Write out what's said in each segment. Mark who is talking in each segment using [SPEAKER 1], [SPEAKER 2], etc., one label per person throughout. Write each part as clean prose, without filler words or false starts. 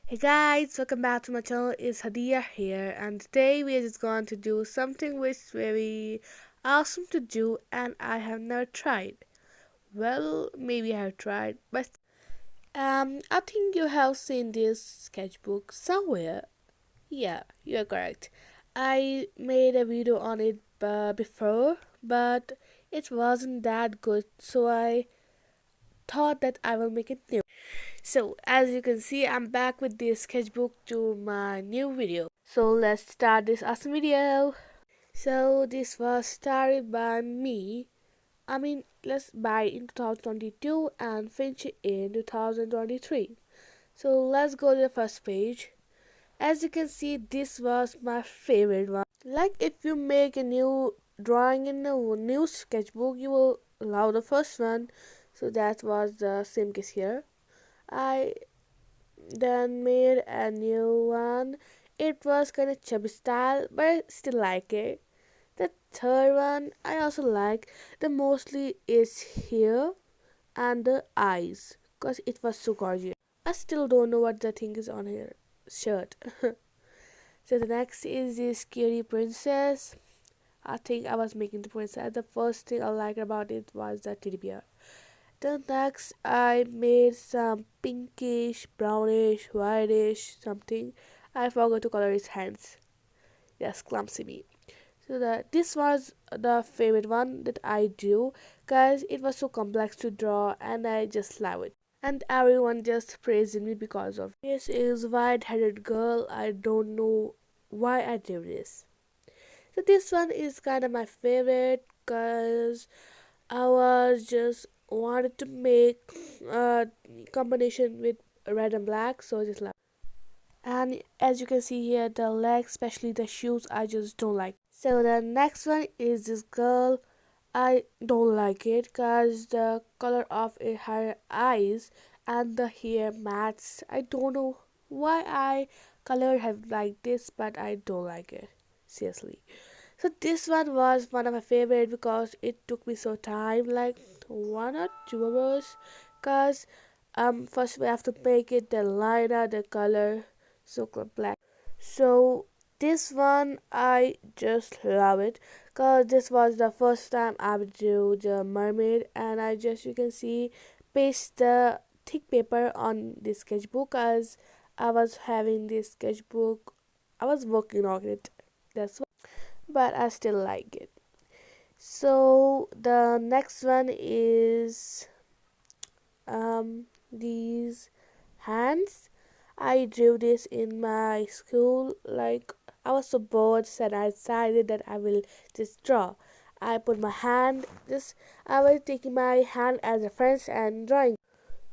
[SPEAKER 1] Hey guys, welcome back to my channel. It's Hadia here, and today we are just going to do something which is very awesome to do, and I have never tried. Well, maybe I have tried, but I think you have seen this sketchbook somewhere. Yeah, you're correct. I made a video on it before, but it wasn't that good, so I thought that I will make it new. So as you can see, I'm back with the sketchbook to my new video. So let's start this awesome video. So this was started by me. Let's buy it in 2022 and finish it in 2023. So let's go to the first page. As you can see, this was my favorite one. Like if you make a new drawing in a new sketchbook, you will love the first one. So that was the same case here. I then made a new one. It was kind of chubby style, but I still like it. The third one I also like. The mostly is here and the eyes, cause it was so gorgeous. I still don't know what the thing is on her shirt. So the next is this cutie princess. I think I was making the princess. The first thing I liked about it was the teddy bear. Then next I made some pinkish, brownish, whitish something. I forgot to color his hands. Yes, clumsy me. So this was the favorite one that I do because it was so complex to draw and I just love it. And everyone just praised me because of this is white-headed girl. I don't know why I did this. So this one is kind of my favorite because I was just wanted to make a combination with red and black, so just like. And as you can see here, the legs, especially the shoes, I just don't like. So the next one is this girl. I don't like it because the color of her eyes and the hair match. I don't know why I colored her like this, but I don't like it. Seriously. So this one was one of my favorite because it took me so time, like 1 or 2 hours. Cause first we have to make it the liner, the color, so called black. So this one I just love it because this was the first time I would do the mermaid, and I just you can see paste the thick paper on the sketchbook as I was having this sketchbook. I was working on it. That's but I still like it. So the next one is these hands. I drew this in my school. Like I was so bored, so I decided that I will just draw. I put my hand. This I was taking my hand as a reference and drawing.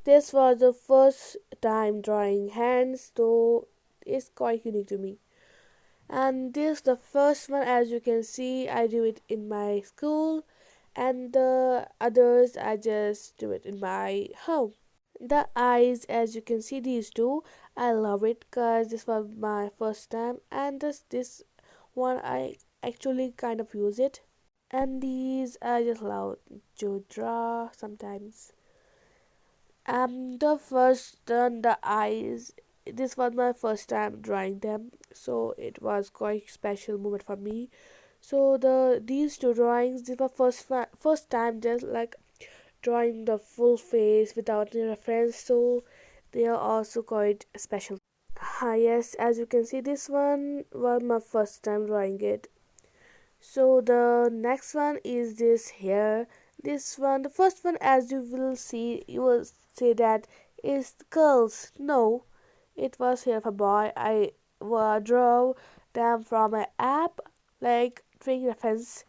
[SPEAKER 1] This was the first time drawing hands, so it's quite unique to me. And this the first one, as you can see, I do it in my school, and the others I just do it in my home. The eyes, as you can see, these two I love it because this was my first time, and this one I actually kind of use it. And these I just love to draw sometimes. The first one, the eyes, this was my first time drawing them, so it was quite special moment for me. So these two drawings, this was first time just like drawing the full face without any reference, so they are also quite special. Yes, as you can see, this one was my first time drawing it. So the next one is this here. This one, the first one, as you will see, you will say that is girls. No, it was here for boy. I draw them from an app like Twig reference.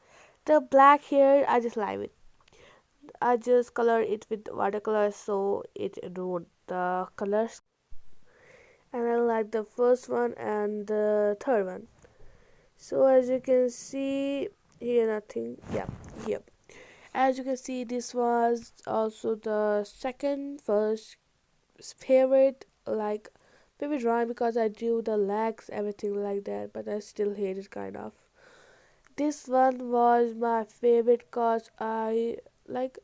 [SPEAKER 1] The black here, I just like it. I just color it with watercolor so it ruined the colors. And I like the first one and the third one. So as you can see here, nothing. Yeah, here. As you can see, this was also the second first favorite, like favorite drawing because I do the legs, everything like that, but I still hate it kind of. This one was my favorite cause I like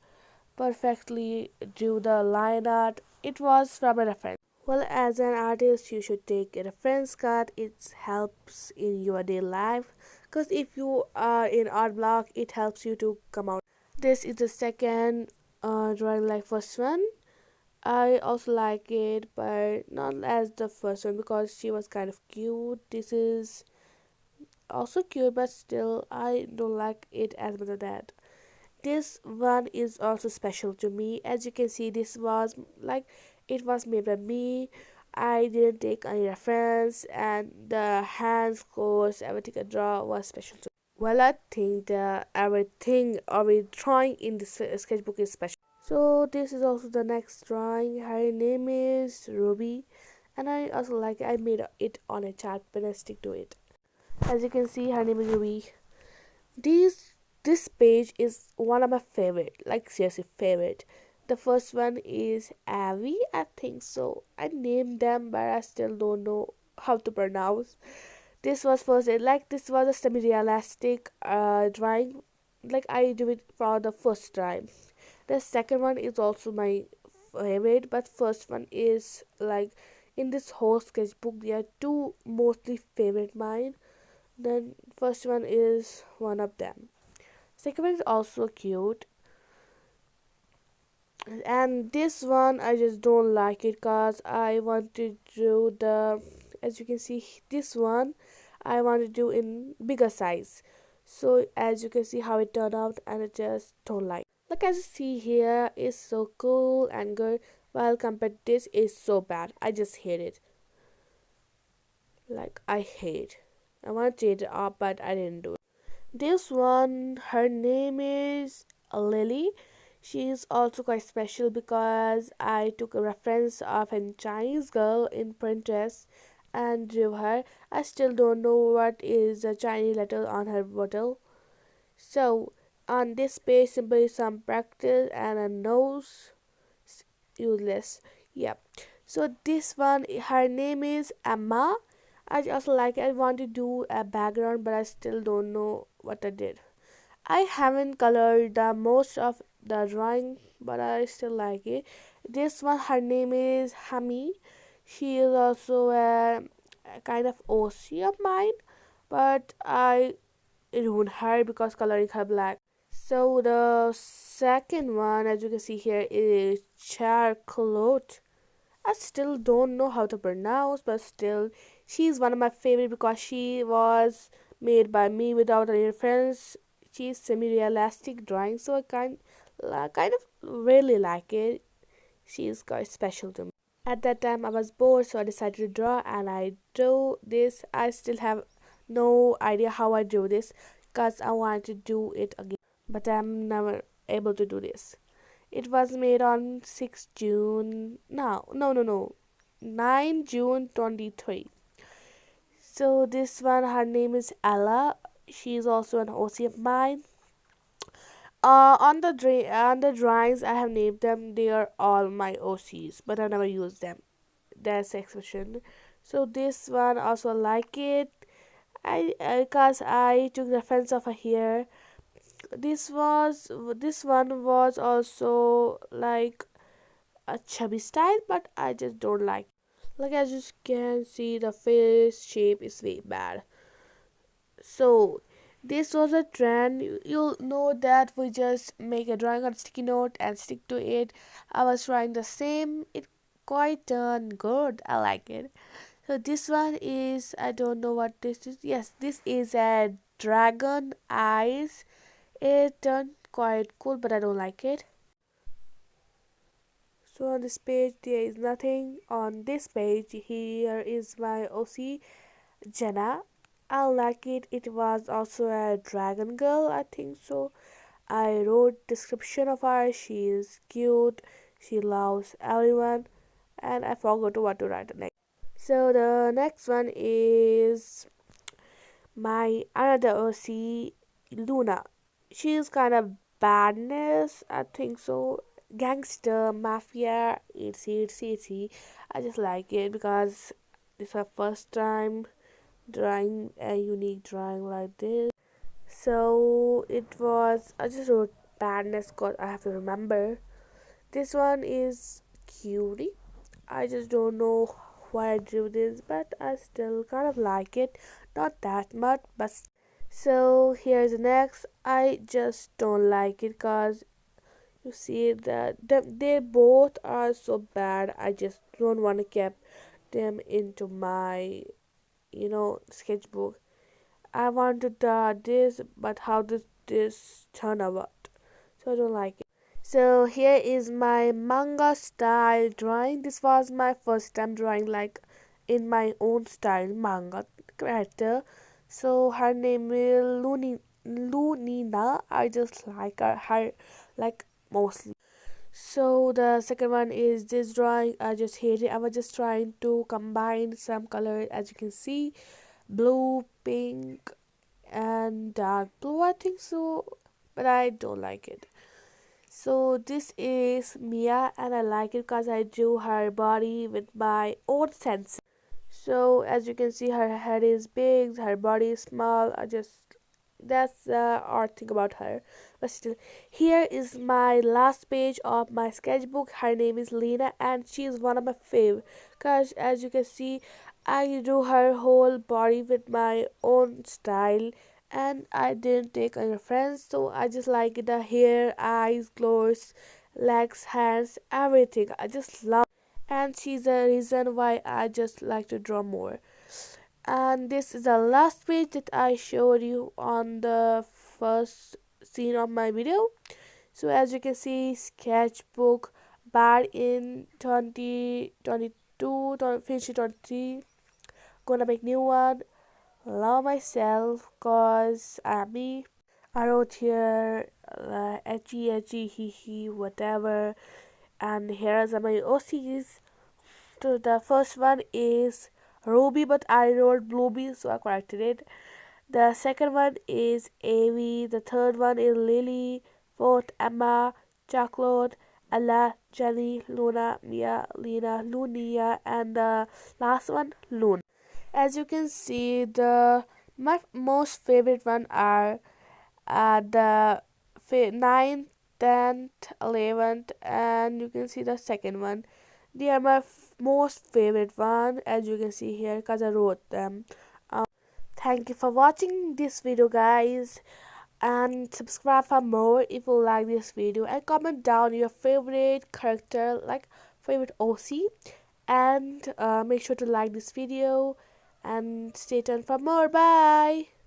[SPEAKER 1] perfectly drew the line art. It was from a reference. Well, as an artist, you should take a reference card. It helps in your daily life. Because if you are in art block, it helps you to come out. This is the second drawing like first one. I also like it, but not as the first one because she was kind of cute. This is also cute, but still, I don't like it as much as that. This one is also special to me. As you can see, this was like it was made by me. I didn't take any reference, and the hands, course, everything I draw was special to me. Well, I think the every drawing in this sketchbook is special. So this is also the next drawing. Her name is Ruby, and I also like it. I made it on a chart pen and stick to it. As you can see, her name is Ruby. This page is one of my favorite, like seriously favorite. The first one is Avi, I think so. I named them, but I still don't know how to pronounce. This was first, like this was a semi-realistic drawing, like I do it for the first time. The second one is also my favorite, but first one is like in this whole sketchbook there are two mostly favorite mine. Then first one is one of them. Second one is also cute, and this one I just don't like it because I want to do the, as you can see, this one I want to do in bigger size. So as you can see how it turned out, and I just don't like. Like as you see here is so cool and good, while compared to this is so bad. I just hate it. Like I hate. I want to change it up, but I didn't do it. This one, her name is Lily. She is also quite special because I took a reference of a Chinese girl in Pinterest and drew her. I still don't know what is the Chinese letter on her bottle. So on this page, simply some practice and a nose. Useless. Yep. So this one, her name is Emma. I also like it. I want to do a background, but I still don't know what I did. I haven't colored the most of the drawing, but I still like it. This one, her name is Hami. She is also a kind of OC of mine, but I ruined her because coloring her black. So the second one, as you can see here, is Charlotte. I still don't know how to pronounce, but still, she's one of my favorite because she was made by me without any reference. She's semi-realistic drawing, so I kind of really like it. She's quite special to me. At that time, I was bored, so I decided to draw, and I drew this. I still have no idea how I drew this because I wanted to do it again, but I'm never able to do this. It was made on 6 June. No. 9 June 23. So this one, her name is Ella. She is also an OC of mine. On the drawings I have named them. They are all my OCs, but I never use them. That's the expression. So this one also like it. I Cause I took reference of a hair. This one was also like a chubby style, but I just don't like. Like as you can see, the face shape is way bad. So this was a trend. You'll know that we just make a drawing on sticky note and stick to it. I was trying the same. It quite turned good. I like it. So this one is, I don't know what this is. Yes, this is a dragon eyes. It turned quite cool, but I don't like it. So on this page there is nothing. On this page here is my OC Jenna. I like it. It was also a dragon girl, I think so. I wrote description of her. She is cute. She loves everyone, and I forgot what to write next. So the next one is my another OC Luna. She is kind of badness, I think so. Gangster, mafia, etc. I just like it because this is my first time drawing a unique drawing like this. So it was, I just wrote badness because I have to remember. This one is cutie. I just don't know why I drew this, but I still kind of like it. Not that much, but so here's the next. I just don't like it because you see that they both are so bad. I just don't want to keep them into my sketchbook. I want to draw this, but how did this turn out? So I don't like it. So here is my manga style drawing. This was my first time drawing like in my own style manga character. So her name is Lunina. I just like her like mostly. So the second one is this drawing. I just hate it. I was just trying to combine some colors, as you can see, blue, pink, and dark blue. I think so, but I don't like it. So this is Mia, and I like it because I drew her body with my own sense. So as you can see, her head is big, her body is small. I just that's the odd thing about her. But still, here is my last page of my sketchbook. Her name is Lena, and she is one of my favorite. Cause as you can see, I drew her whole body with my own style, and I didn't take any reference. So I just like the hair, eyes, clothes, legs, hands, everything. I just love, and she's the reason why I just like to draw more. And this is the last page that I showed you on the first scene of my video. So as you can see, sketchbook bad in 2022, finishing 23, gonna make new one. Love myself cause I'm me. I wrote here etchy etchy hee hee whatever, and here are my OCs. So the first one is Ruby, but I wrote Blueby, so I corrected it. The second one is Avi. The third one is Lily. Fourth, Emma. Chocolate. Ella. Jenny. Luna. Mia. Lena. Lunia. And the last one, Loon. As you can see, the my most favorite one are the 9th, 10th, 11th, and you can see the second one. They are my most favorite one, as you can see here, because I wrote them. Thank you for watching this video, guys, and subscribe for more if you like this video, and comment down your favorite character, like favorite OC, and make sure to like this video and stay tuned for more. Bye.